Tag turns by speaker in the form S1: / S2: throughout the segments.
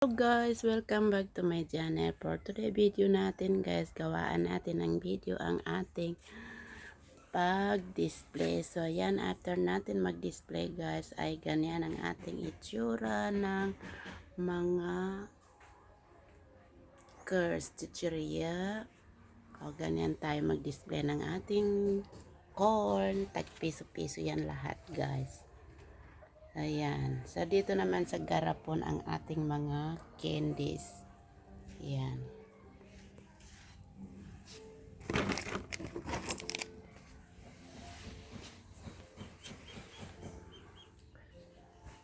S1: Hello guys, welcome back to my channel. For today video natin guys, gawaan natin ng video ang ating pag-display. So yan, after natin mag-display guys, ay ganyan ang ating itsura ng mga curves chichirya. O ganyan tayo mag-display ng ating corn. Tag piso-piso yan lahat guys. Ayan. So, dito naman sa garapon ang ating mga candies. Ayan.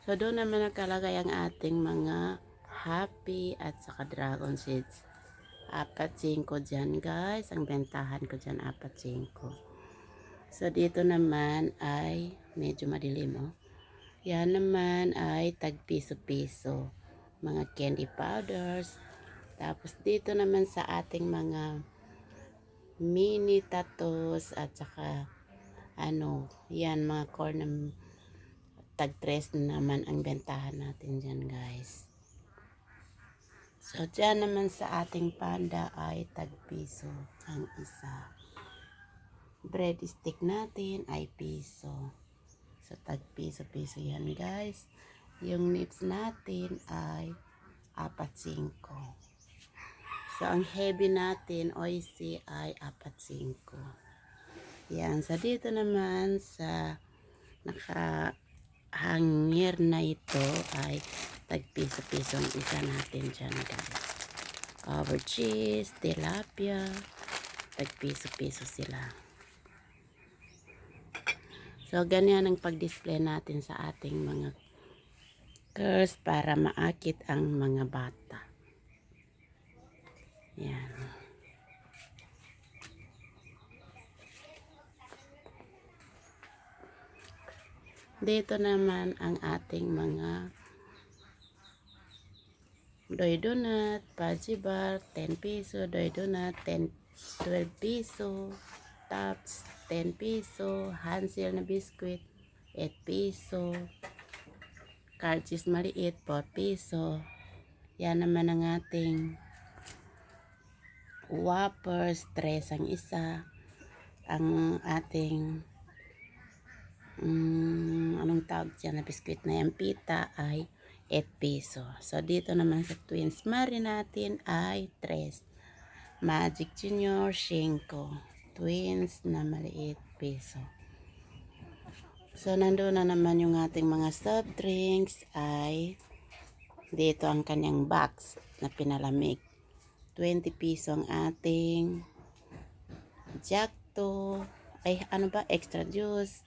S1: So, doon naman nakalagay ang ating mga happy at saka dragon seeds. 4-5 dyan guys. Ang bentahan ko dyan 4-5. So, dito naman ay medyo madilim oh. Yan naman ay tag piso-piso. Mga candy powders. Tapos dito naman sa ating mga mini tattoos at saka yan mga corn na tag 3 naman ang bentahan natin dyan guys. So dyan naman sa ating panda ay tag piso ang isa. Bread stick natin ay piso. So tag piso-piso yan guys. Yung nips natin ay 4-5. So ang heavy natin oisi ay 4-5. Yan, sa dito naman sa nakahangir na ito ay tag piso-piso ang isa natin dyan guys. Over cheese, tilapia, tag piso-piso sila. So ganyan ang pag-display natin sa ating mga curves para maakit ang mga bata. Yan. Dito naman ang ating mga doy donut, fudgy bar, 10 piso, doy donut, 12 piso, tops, 10 piso, Hansel na biscuit, 8 piso, cards maliit, 4 piso. Yan naman ang ating whoppers, 3 ang isa. Ang ating anong tawag dyan na biscuit na yan, pita ay 8 piso. So dito naman sa Twins Marie natin ay 3. Magic Junior 5. Twins na maliit piso. So nandoon na naman yung ating mga soft drinks ay dito ang kanyang box na pinalamig. 20 piso ang ating Jack to extra juice.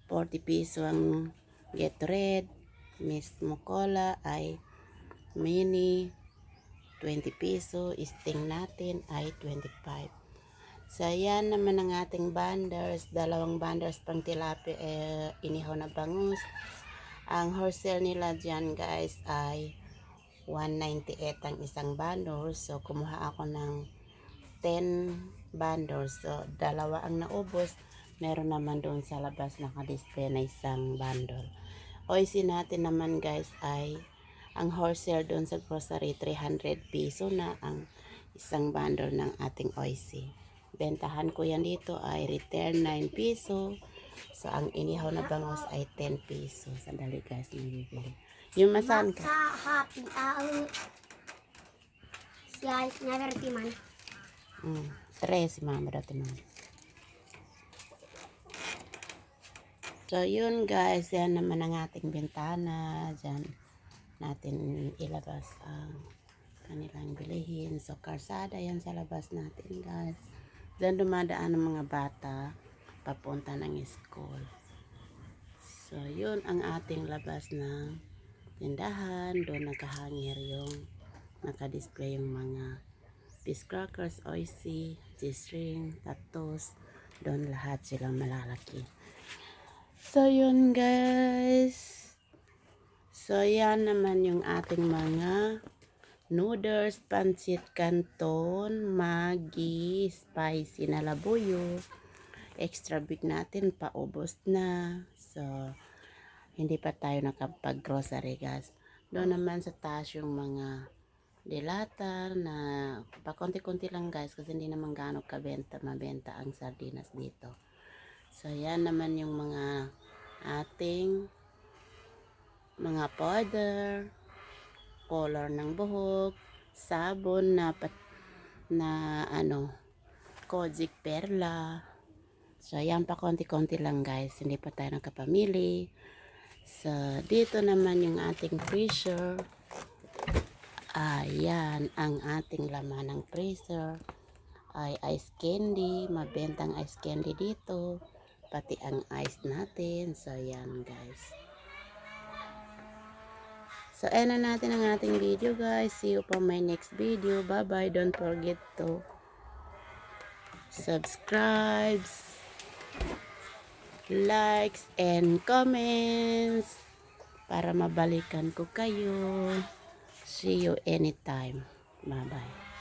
S1: 40 piso ang Gatorade. Mismo cola ay mini 20 piso. Sting natin ay 25. So yan naman ang ating banders. 2 banders pang tilapia inihaw na bangus. Ang wholesale nila dyan guys ay 198 ang isang bundle. So kumuha ako ng 10 bundles. So 2 ang naubos. Meron naman doon sa labas naka-display na isang bundle. Oisi natin naman guys ay ang wholesale doon sa grocery 300 piso na ang isang bundle ng ating oisi. Bentahan ko yan dito ay retail 9 piso. So ang inihaw na bangus ay 10 piso. Sandali guys, nabibili. Yung masan ka?
S2: Happy siya never timan.
S1: 3 si mama dati man. So yun guys, yan naman ang ating bintana. Diyan natin ilabas ang kanilang bilihin. So karsada yan sa labas natin guys. Diyan dumadaan ng mga bata papunta ng school. So yun ang ating labas ng tindahan. Doon nakahangir yung nakadisplay yung mga fish crackers, oisi, G-string, tattos. Doon lahat silang malalaki. So yun guys. So yan naman yung ating mga noodles, pancit canton, Maggi, spicy na labuyo. Extra big natin, paubos na. So hindi pa tayo nakapag-grocery guys. Doon naman sa taas yung mga dilata na pa konti-konti lang guys kasi hindi naman gaano mabenta ang sardinas dito. So yan naman yung mga ating mga powder, color ng buhok, sabon na Kojic Perla. So yan pa konti-konti lang guys, hindi pa tayo nakapamili. So dito naman yung ating freezer. Ayan ang ating laman ng freezer. Ay ice candy, mabentang ice candy dito, pati ang ice natin. So yan guys. So end na natin ang ating video guys. See you for my next video. Bye bye. Don't forget to subscribe, likes and comments para mabalikan ko kayo. See you anytime. Bye bye.